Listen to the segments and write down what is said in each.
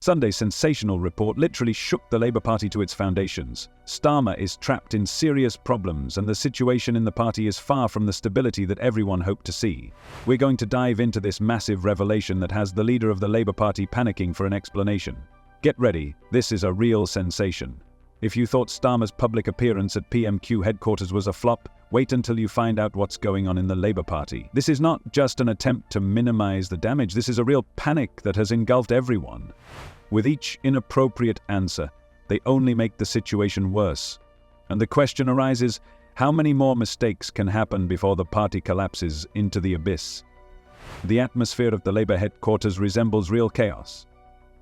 Sunday's sensational report literally shook the Labour Party to its foundations. Starmer is trapped in serious problems and the situation in the party is far from the stability that everyone hoped to see. We're going to dive into this massive revelation that has the leader of the Labour Party panicking for an explanation. Get ready, this is a real sensation. If you thought Starmer's public appearance at PMQ headquarters was a flop, wait until you find out what's going on in the Labour Party. This is not just an attempt to minimize the damage, this is a real panic that has engulfed everyone. With each inappropriate answer, they only make the situation worse. And the question arises, how many more mistakes can happen before the party collapses into the abyss? The atmosphere of the Labour headquarters resembles real chaos.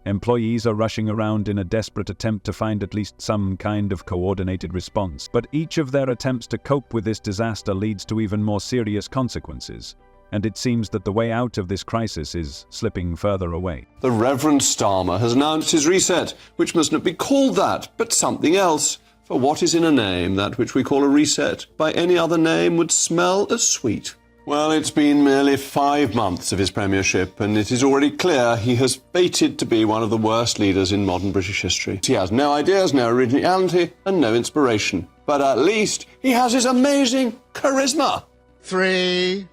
Employees are rushing around in a desperate attempt to find at least some kind of coordinated response. But each of their attempts to cope with this disaster leads to even more serious consequences. And it seems that the way out of this crisis is slipping further away. The Reverend Starmer has announced his reset, which must not be called that, but something else. For what is in a name, that which we call a reset, by any other name would smell as sweet. Well, it's been merely 5 months of his premiership, and it is already clear he has fated to be one of the worst leaders in modern British history. He has no ideas, no originality, and no inspiration. But at least he has his amazing charisma. 3,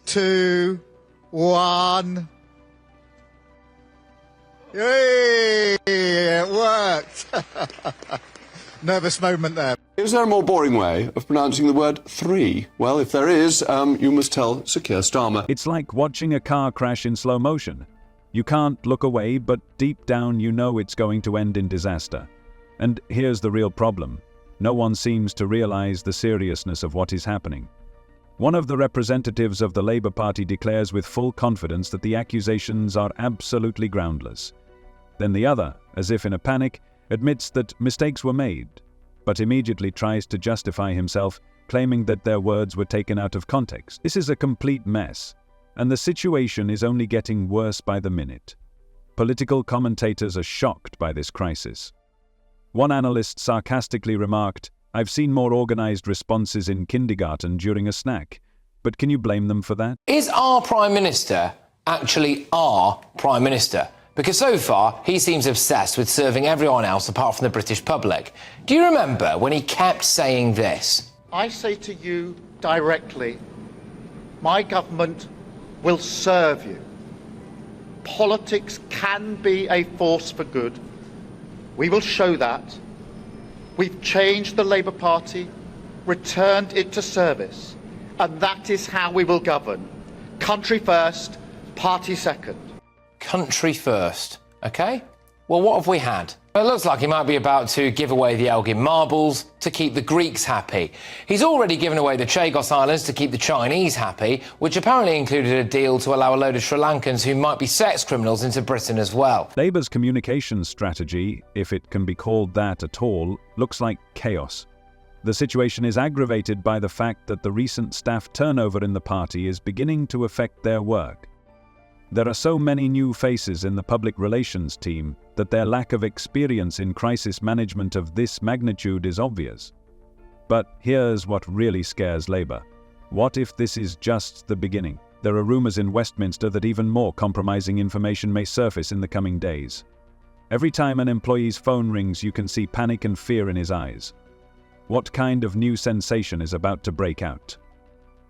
2, 1. Yay! It worked! Nervous moment there. Is there a more boring way of pronouncing the word three? Well, if there is, you must tell Sir Keir Starmer. It's like watching a car crash in slow motion. You can't look away, but deep down you know it's going to end in disaster. And here's the real problem. No one seems to realize the seriousness of what is happening. One of the representatives of the Labour Party declares with full confidence that the accusations are absolutely groundless. Then the other, as if in a panic, admits that mistakes were made, but immediately tries to justify himself, claiming that their words were taken out of context. This is a complete mess, and the situation is only getting worse by the minute. Political commentators are shocked by this crisis. One analyst sarcastically remarked, "I've seen more organized responses in kindergarten during a snack, but can you blame them for that?" Is our Prime Minister actually our Prime Minister? Because so far, he seems obsessed with serving everyone else apart from the British public. Do you remember when he kept saying this? I say to you directly, my government will serve you. Politics can be a force for good. We will show that. We've changed the Labour Party, returned it to service, and that is how we will govern. Country first, party second. Country first, okay? Well, what have we had? It looks like he might be about to give away the Elgin marbles to keep the Greeks happy. He's already given away the Chagos Islands to keep the Chinese happy, which apparently included a deal to allow a load of Sri Lankans who might be sex criminals into Britain as well. Labour's communications strategy, if it can be called that at all, looks like chaos. The situation is aggravated by the fact that the recent staff turnover in the party is beginning to affect their work. There are so many new faces in the public relations team that their lack of experience in crisis management of this magnitude is obvious. But here's what really scares Labour. What if this is just the beginning? There are rumours in Westminster that even more compromising information may surface in the coming days. Every time an employee's phone rings, you can see panic and fear in his eyes. What kind of new sensation is about to break out?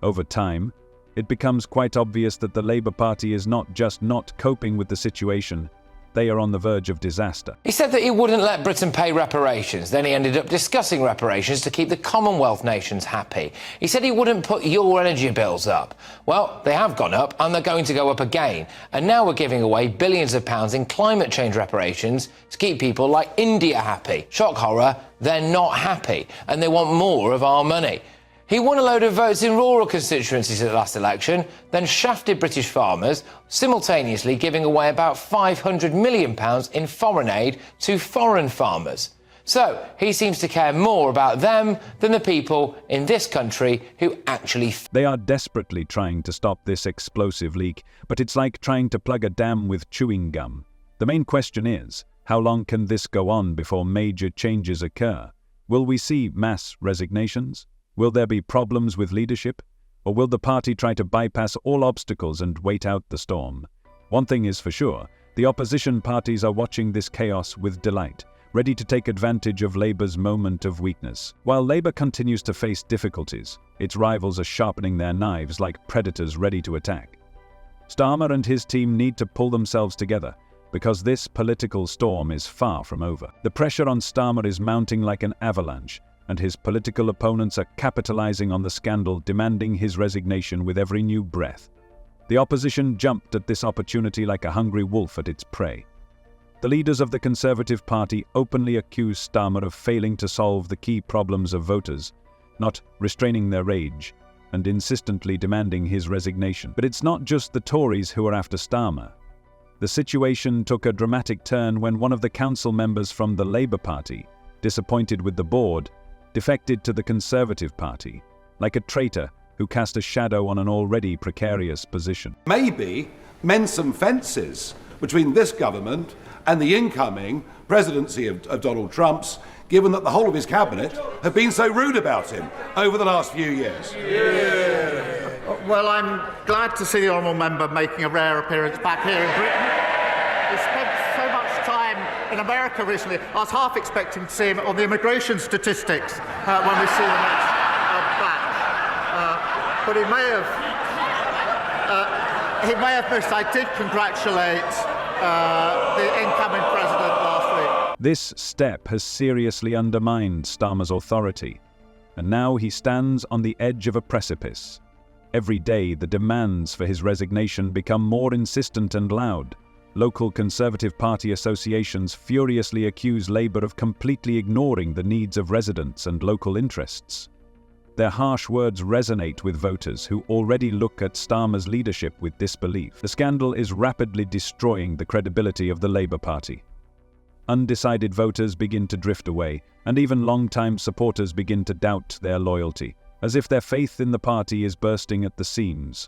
Over time, it becomes quite obvious that the Labour Party is not just not coping with the situation, they are on the verge of disaster. He said that he wouldn't let Britain pay reparations. Then he ended up discussing reparations to keep the Commonwealth nations happy. He said he wouldn't put your energy bills up. Well, they have gone up and they're going to go up again. And now we're giving away billions of pounds in climate change reparations to keep people like India happy. Shock horror, they're not happy and they want more of our money. He won a load of votes in rural constituencies at the last election, then shafted British farmers, simultaneously giving away about £500 million in foreign aid to foreign farmers. So he seems to care more about them than the people in this country who actually... They are desperately trying to stop this explosive leak, but it's like trying to plug a dam with chewing gum. The main question is, how long can this go on before major changes occur? Will we see mass resignations? Will there be problems with leadership? Or will the party try to bypass all obstacles and wait out the storm? One thing is for sure, The opposition parties are watching this chaos with delight, ready to take advantage of Labour's moment of weakness. While Labour continues to face difficulties, its rivals are sharpening their knives like predators ready to attack. Starmer and his team need to pull themselves together, because this political storm is far from over. The pressure on Starmer is mounting like an avalanche, and his political opponents are capitalizing on the scandal, demanding his resignation with every new breath. The opposition jumped at this opportunity like a hungry wolf at its prey. The leaders of the Conservative Party openly accuse Starmer of failing to solve the key problems of voters, not restraining their rage, and insistently demanding his resignation. But it's not just the Tories who are after Starmer. The situation took a dramatic turn when one of the council members from the Labour Party, disappointed with the board, defected to the Conservative Party, like a traitor who cast a shadow on an already precarious position. Maybe mend some fences between this government and the incoming presidency of Donald Trump's, given that the whole of his cabinet have been so rude about him over the last few years. Well, I'm glad to see the honourable member making a rare appearance back here in Britain. He spent so much time in America recently. I was half expecting to see him on the immigration statistics when we see the next batch. But he may have missed. I did congratulate the incoming president last week. This step has seriously undermined Starmer's authority, and now he stands on the edge of a precipice. Every day, the demands for his resignation become more insistent and loud. Local Conservative Party associations furiously accuse Labour of completely ignoring the needs of residents and local interests. Their harsh words resonate with voters who already look at Starmer's leadership with disbelief. The scandal is rapidly destroying the credibility of the Labour Party. Undecided voters begin to drift away, and even long-time supporters begin to doubt their loyalty, as if their faith in the party is bursting at the seams.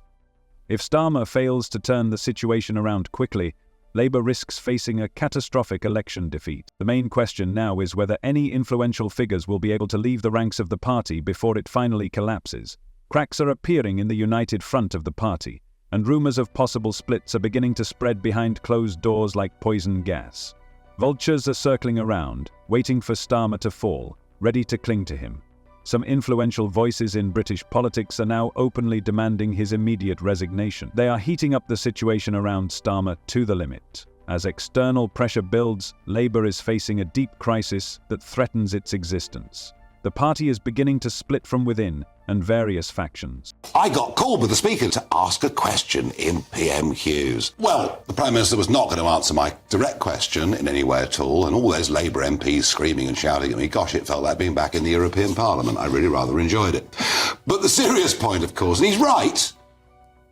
If Starmer fails to turn the situation around quickly, Labour risks facing a catastrophic election defeat. The main question now is whether any influential figures will be able to leave the ranks of the party before it finally collapses. Cracks are appearing in the united front of the party, and rumours of possible splits are beginning to spread behind closed doors like poison gas. Vultures are circling around, waiting for Starmer to fall, ready to cling to him. Some influential voices in British politics are now openly demanding his immediate resignation. They are heating up the situation around Starmer to the limit. As external pressure builds, Labour is facing a deep crisis that threatens its existence. The party is beginning to split from within, and various factions. I got called with the Speaker to ask a question in PMQs. Well, the Prime Minister was not going to answer my direct question in any way at all, and all those Labour MPs screaming and shouting at me, gosh, it felt like being back in the European Parliament. I really rather enjoyed it. But the serious point, of course, and he's right,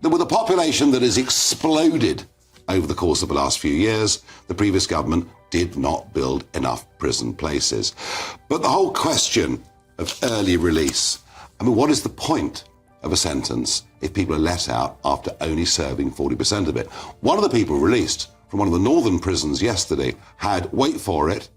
that with a population that has exploded over the course of the last few years, the previous government did not build enough prison places. But the whole question of early release, I mean, what is the point of a sentence if people are let out after only serving 40% of it? One of the people released from one of the northern prisons yesterday had, wait for it,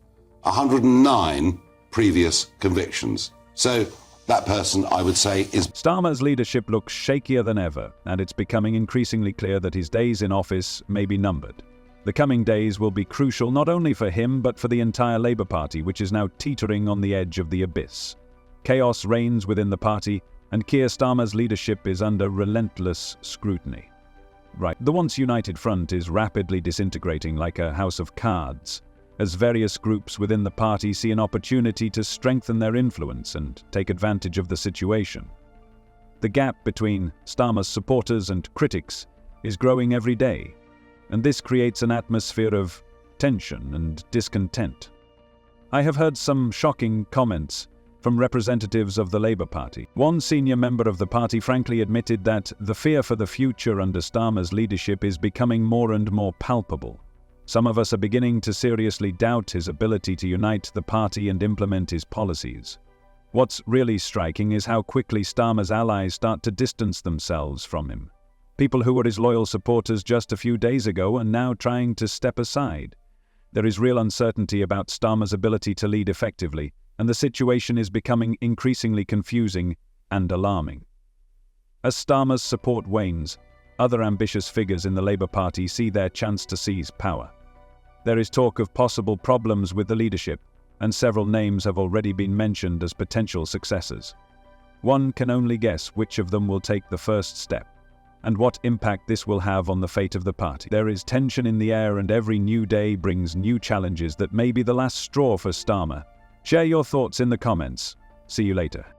109 previous convictions. So that person, I would say, is... Starmer's leadership looks shakier than ever, and it's becoming increasingly clear that his days in office may be numbered. The coming days will be crucial not only for him but for the entire Labour Party, which is now teetering on the edge of the abyss. Chaos reigns within the party, and Keir Starmer's leadership is under relentless scrutiny. The once united front is rapidly disintegrating like a house of cards, as various groups within the party see an opportunity to strengthen their influence and take advantage of the situation. The gap between Starmer's supporters and critics is growing every day, and this creates an atmosphere of tension and discontent. I have heard some shocking comments from representatives of the Labour Party. One senior member of the party frankly admitted that the fear for the future under Starmer's leadership is becoming more and more palpable. Some of us are beginning to seriously doubt his ability to unite the party and implement his policies. What's really striking is how quickly Starmer's allies start to distance themselves from him. People who were his loyal supporters just a few days ago are now trying to step aside. There is real uncertainty about Starmer's ability to lead effectively, and the situation is becoming increasingly confusing and alarming. As Starmer's support wanes, other ambitious figures in the Labour Party see their chance to seize power. There is talk of possible problems with the leadership, and several names have already been mentioned as potential successors. One can only guess which of them will take the first step, and what impact this will have on the fate of the party. There is tension in the air, and every new day brings new challenges that may be the last straw for Starmer. Share your thoughts in the comments. See you later.